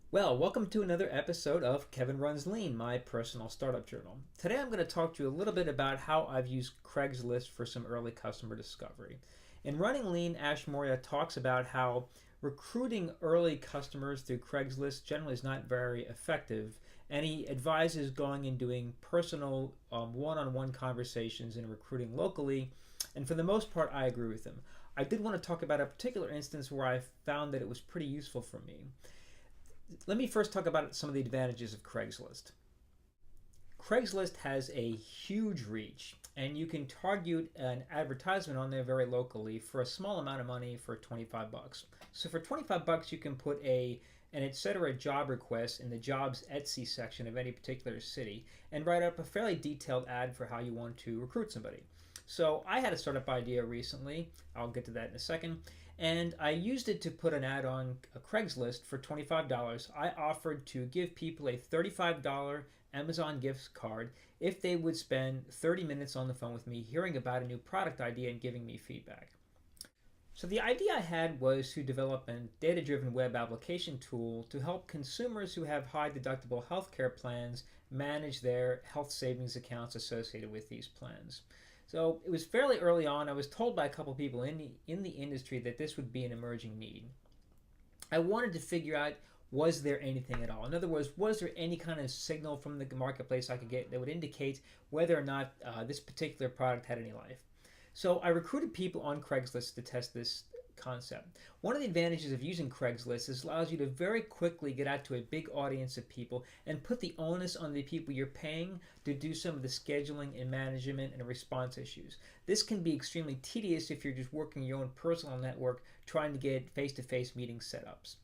Well, welcome to another episode of Kevin Runs Lean, my personal startup journal. Today I'm going to talk to you a little bit about how I've used CraigsList for some early customer discovery. In Running Lean, Ash Moria talks about how recruiting early customers through CraigsList generally is not very effective, and he advises going and doing personal one-on-one conversations and recruiting locally. And for the most part, I agree with him. I did want to talk about a particular instance where I found that it was pretty useful for me. Let me first talk about some of the advantages of CraigsList. CraigsList has a huge reach, and you can target an advertisement on there very locally for a small amount of money for 25 bucks. So for 25 bucks, you can put an etc. job request in the jobs Etsy section of any particular city and write up a fairly detailed ad for how you want to recruit somebody. So I had a startup idea recently. I'll get to that in a second. And I used it to put an ad on a Craigslist for $25. I offered to give people a $35 Amazon gift card if they would spend 30 minutes on the phone with me hearing about a new product idea and giving me feedback. So the idea I had was to develop a data-driven web application tool to help consumers who have high deductible healthcare plans manage their health savings accounts associated with these plans. So it was fairly early on. I was told by a couple of people in the industry that this would be an emerging need. I wanted to figure out, was there anything at all? In other words, was there any kind of signal from the marketplace I could get that would indicate whether or not this particular product had any life? So I recruited people on Craigslist to test this concept. One of the advantages of using Craigslist is it allows you to very quickly get out to a big audience of people and put the onus on the people you're paying to do some of the scheduling and management and response issues. This can be extremely tedious if you're just working your own personal network trying to get face-to-face meeting setups.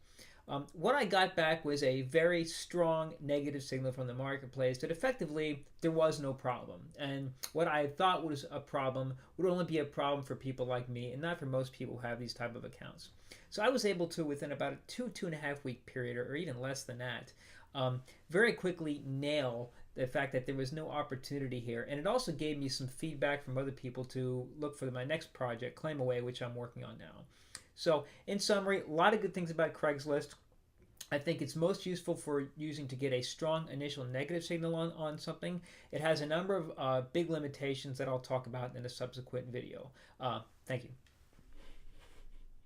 What I got back was a very strong negative signal from the marketplace that effectively there was no problem. And what I thought was a problem would only be a problem for people like me and not for most people who have these type of accounts. So I was able to, within about a 2.5 week period, or even less than that, very quickly nail the fact that there was no opportunity here. And it also gave me some feedback from other people to look for my next project, Claim Away, which I'm working on now. So in summary, a lot of good things about Craigslist. I think it's most useful for using to get a strong initial negative signal on something. It has a number of big limitations that I'll talk about in a subsequent video. Thank you.